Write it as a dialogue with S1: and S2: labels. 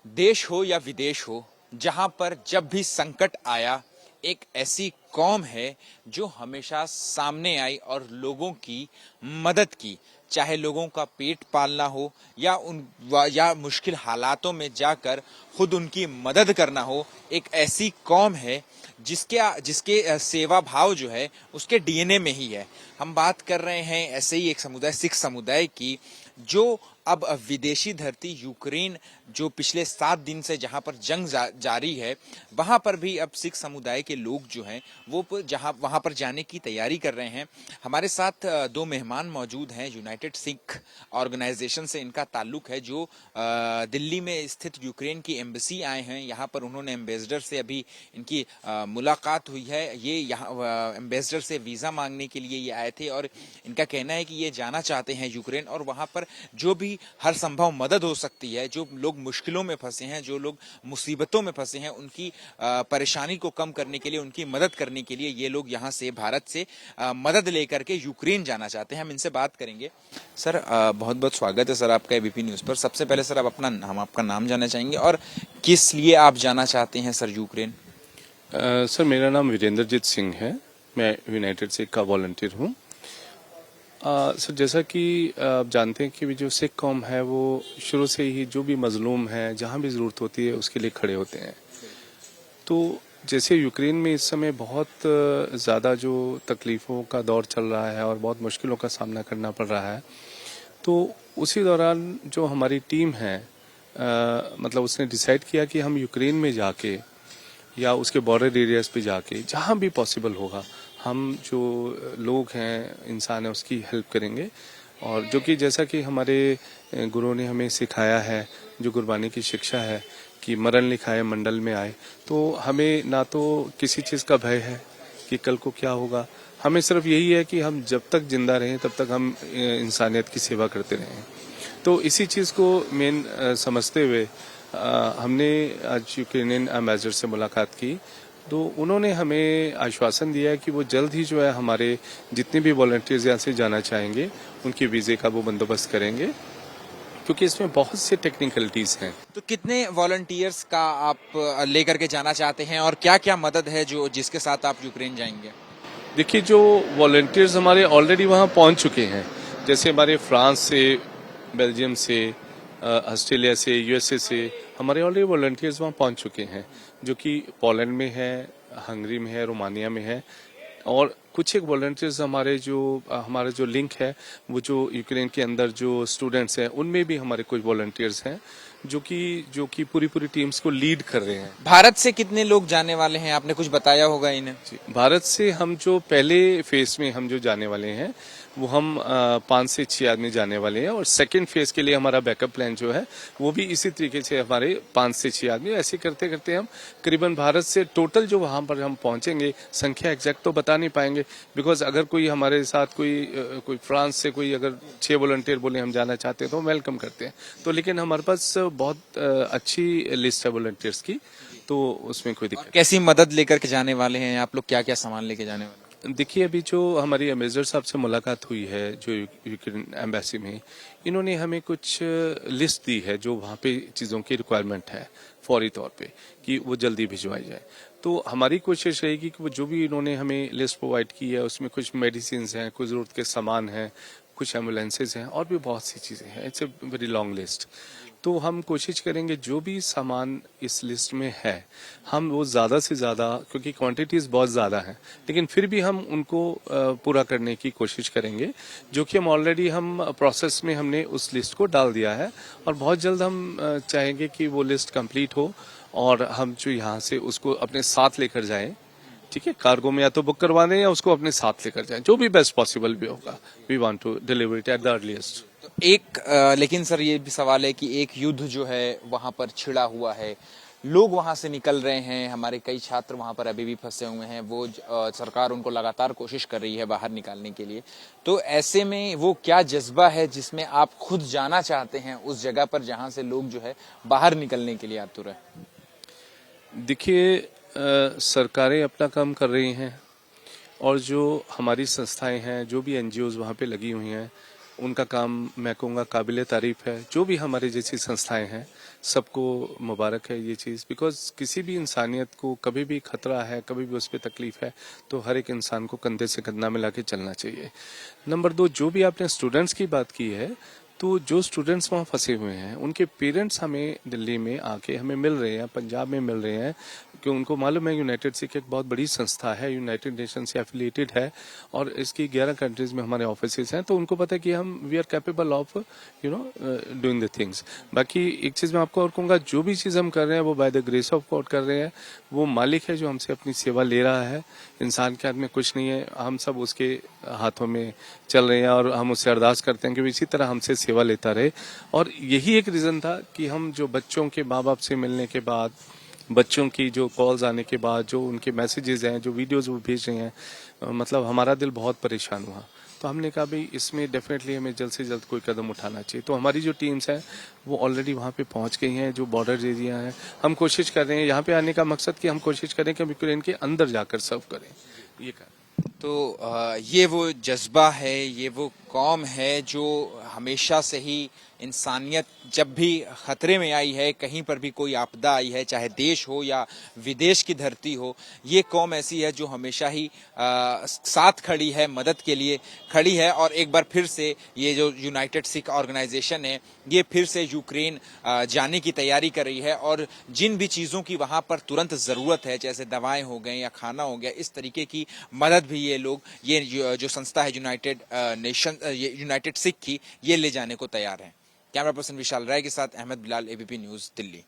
S1: देश हो या विदेश हो, जहां पर जब भी संकट आया, एक ऐसी कौम है जो हमेशा सामने आई और लोगों की मदद की। चाहे लोगों का पेट पालना हो या मुश्किल हालातों में जाकर खुद उनकी मदद करना हो, एक ऐसी कौम है जिसके जिसके सेवा भाव जो है उसके डीएनए में ही है। हम बात कर रहे हैं ऐसे ही एक समुदाय, सिख समुदाय की, जो अब विदेशी धरती यूक्रेन, जो पिछले 7 दिन से जहां पर जंग जारी है, वहां पर भी अब सिख समुदाय के लोग जो हैं वो जहां वहां पर जाने की तैयारी कर रहे हैं। हमारे साथ दो मेहमान मौजूद हैं। यूनाइटेड सिख ऑर्गेनाइजेशन से इनका ताल्लुक है, जो दिल्ली में स्थित यूक्रेन की एम्बेसी आए हैं। यहाँ पर उन्होंने एम्बेसडर से अभी इनकी मुलाकात हुई है। ये यहाँ एम्बेसडर से वीज़ा मांगने के लिए ये आए थे और इनका कहना है कि ये जाना चाहते हैं यूक्रेन, और वहाँ पर जो भी हर संभव मदद हो सकती है, जो लोग मुश्किलों में फंसे हैं, जो लोग मुसीबतों में फंसे हैं, उनकी परेशानी को कम करने के लिए, उनकी मदद करने के लिए ये लोग यहाँ से, भारत से मदद लेकर के यूक्रेन जाना चाहते हैं। हम इनसे बात करेंगे। सर, बहुत बहुत स्वागत है सर आपका एबीपी न्यूज़ पर। सबसे पहले सर हम आपका नाम जानना चाहेंगे और किस लिए आप जाना चाहते हैं सर यूक्रेन?
S2: सर, मेरा नाम वीरेंद्रजीत सिंह है। मैं यूनाइटेड सिख का वॉलंटियर हूँ। सर, जैसा कि आप जानते हैं कि जो सिख कौम है वो शुरू से ही जो भी मजलूम है, जहाँ भी ज़रूरत होती है उसके लिए खड़े होते हैं। तो जैसे यूक्रेन में इस समय बहुत ज़्यादा जो तकलीफ़ों का दौर चल रहा है और बहुत मुश्किलों का सामना करना पड़ रहा है, तो उसी दौरान जो हमारी टीम है, मतलब उसने डिसाइड किया कि हम यूक्रेन में जाके या उसके बॉर्डर एरियाज पे जाके जहाँ भी पॉसिबल होगा, हम जो लोग हैं, इंसान है, उसकी हेल्प करेंगे। और जो कि जैसा कि हमारे गुरुओं ने हमें सिखाया है, जो गुरबानी की शिक्षा है कि मरण लिखाए मंडल में आए, तो हमें ना तो किसी चीज़ का भय है कि कल को क्या होगा। हमें सिर्फ यही है कि हम जब तक जिंदा रहें तब तक हम इंसानियत की सेवा करते रहें। तो इसी चीज़ को मेन समझते हुए हमने आज यूक्रेनियन एम्बेसडर से मुलाकात की। तो उन्होंने हमें आश्वासन दिया कि वो जल्द ही जो है हमारे जितने भी वॉलंटियर्स यहाँ से जाना चाहेंगे उनके वीज़े का वो बंदोबस्त करेंगे, क्योंकि इसमें बहुत से टेक्निकलिटीज़ हैं।
S1: तो कितने वॉलंटियर्स का आप लेकर के जाना चाहते हैं और क्या क्या मदद है जो जिसके साथ आप यूक्रेन जाएंगे?
S2: देखिए, जो वॉलंटियर्स हमारे ऑलरेडी वहाँ पहुँच चुके हैं, जैसे हमारे फ्रांस से, बेल्जियम से, ऑस्ट्रेलिया से, यूएसए से हमारे ऑलरेडी वॉलंटियर्स वहाँ पहुँच चुके हैं, जो कि पोलैंड में है, हंगरी में है, रोमानिया में है। और कुछ एक वॉलंटियर्स हमारा जो लिंक है, वो जो यूक्रेन के अंदर जो स्टूडेंट्स हैं उनमें भी हमारे कुछ वॉलंटियर्स हैं जो कि पूरी टीम्स को लीड कर रहे हैं।
S1: भारत से कितने लोग जाने वाले हैं, आपने कुछ बताया होगा इन्हें?
S2: भारत से हम जो पहले फेज में हम जो जाने वाले हैं वो हम 5 से 6 आदमी जाने वाले हैं, और सेकंड फेज के लिए हमारा बैकअप प्लान जो है वो भी इसी तरीके से हमारे 5 से 6 आदमी। ऐसे करते करते हम करीबन भारत से टोटल जो वहां पर हम पहुंचेंगे, संख्या एग्जैक्ट तो बता नहीं पाएंगे, बिकॉज अगर कोई हमारे साथ कोई फ्रांस से कोई अगर 6 वॉलंटियर बोले हम जाना चाहते हैं तो हम वेलकम करते हैं। तो लेकिन हमारे पास बहुत अच्छी लिस्ट है वॉलंटियर्स की, तो उसमें कोई दिक्कत।
S1: कैसी मदद लेकर के जाने वाले हैं आप लोग, क्या क्या सामान लेके जाने वाले हैं?
S2: देखिए, अभी जो हमारी एम्बेसडर साहब से मुलाकात हुई है जो यूक्रेन एम्बेसी में, इन्होंने हमें कुछ लिस्ट दी है जो वहाँ पे चीज़ों की रिक्वायरमेंट है फौरी तौर पे कि वो जल्दी भिजवाई जाए। तो हमारी कोशिश रहेगी कि वो जो भी इन्होंने हमें लिस्ट प्रोवाइड की है उसमें कुछ मेडिसिन हैं, कुछ ज़रूरत के सामान हैं, कुछ एम्बुलेंसेज हैं और भी बहुत सी चीज़ें हैं। It's a very long list. तो हम कोशिश करेंगे जो भी सामान इस लिस्ट में है हम वो ज़्यादा से ज़्यादा, क्योंकि क्वांटिटीज़ बहुत ज़्यादा हैं, लेकिन फिर भी हम उनको पूरा करने की कोशिश करेंगे, जो कि हम ऑलरेडी हम प्रोसेस में हमने उस लिस्ट को डाल दिया है। और बहुत जल्द हम चाहेंगे कि वो लिस्ट कंप्लीट हो और हम जो यहाँ से उसको अपने साथ लेकर जाएं। ठीक है, कार्गो में या तो बुक करवा दें या उसको अपने साथ लेकर जाएं, जो भी बेस्ट पॉसिबल भी होगा। We want to deliver it at the earliest.
S1: लेकिन सर ये भी सवाल है कि एक युद्ध जो है वहां पर छिड़ा हुआ है, लोग वहां से निकल रहे हैं, हमारे कई छात्र वहां पर अभी भी फंसे हुए हैं, वो सरकार उनको लगातार कोशिश कर रही है बाहर निकालने के लिए। तो ऐसे में वो क्या जज्बा है जिसमें आप खुद जाना चाहते हैं उस जगह पर जहां से लोग जो है बाहर निकलने के लिए आतुर है?
S2: देखिए, सरकारें अपना काम कर रही हैं और जो हमारी संस्थाएं हैं, जो भी एनजीओज वहाँ पे लगी हुई हैं, उनका काम मैं कहूँगा काबिले तारीफ है। जो भी हमारे जैसी संस्थाएं हैं सबको मुबारक है ये चीज़, बिकॉज किसी भी इंसानियत को कभी भी खतरा है, कभी भी उस पर तकलीफ है तो हर एक इंसान को कंधे से कंधा मिला के चलना चाहिए। नंबर 2, जो भी आपने स्टूडेंट्स की बात की है, तो जो स्टूडेंट्स वहाँ फंसे हुए हैं उनके पेरेंट्स हमें दिल्ली में आके हमें मिल रहे हैं, पंजाब में मिल रहे हैं, कि उनको मालूम है यूनाइटेड सिख एक बहुत बड़ी संस्था है, यूनाइटेड नेशन से एफिलिएटेड है और इसकी 11 कंट्रीज में हमारे ऑफिसेज हैं, तो उनको पता है कि हम we are capable of doing the things. बाकी एक चीज़ मैं आपको और कहूँगा, जो भी चीज़ हम कर रहे हैं वो by the grace of God कर रहे हैं। वो मालिक है जो हमसे अपनी सेवा ले रहा है। इंसान के हाथ में कुछ नहीं है, हम सब उसके हाथों में चल रहे हैं और हम उससे अरदास करते हैं कि वो इसी तरह हमसे सेवा लेता रहे। और यही एक रीज़न था कि हम जो बच्चों के माँ बाप से मिलने के बाद, बच्चों की जो कॉल्स आने के बाद, जो उनके मैसेजेस हैं, जो वीडियोस वो भेज रहे हैं, मतलब हमारा दिल बहुत परेशान हुआ। तो हमने कहा भाई इसमें डेफिनेटली हमें जल्द से जल्द कोई कदम उठाना चाहिए। तो हमारी जो टीम्स हैं वो ऑलरेडी वहाँ पे पहुँच गई हैं, जो बॉर्डर एरिया हैं। हम कोशिश कर रहे हैं यहाँ पे आने का मकसद कि हम कोशिश करें कि हम यूक्रेन के अंदर जाकर सर्व करें, ये कर।
S1: तो ये वो जज्बा है, ये वो कौम है जो हमेशा से ही इंसानियत जब भी खतरे में आई है, कहीं पर भी कोई आपदा आई है, चाहे देश हो या विदेश की धरती हो, ये कौम ऐसी है जो हमेशा ही साथ खड़ी है, मदद के लिए खड़ी है। और एक बार फिर से ये जो यूनाइटेड सिख ऑर्गेनाइजेशन है ये फिर से यूक्रेन जाने की तैयारी कर रही है और जिन भी चीज़ों की वहाँ पर तुरंत ज़रूरत है, जैसे दवाएं हो गए या खाना हो गया, इस तरीके की मदद भी ये लोग, ये जो संस्था है यूनाइटेड सिख की, ये ले जाने को तैयार है। कैमरा पर्सन विशाल राय के साथ अहमद बिलाल, एबीपी न्यूज़, दिल्ली।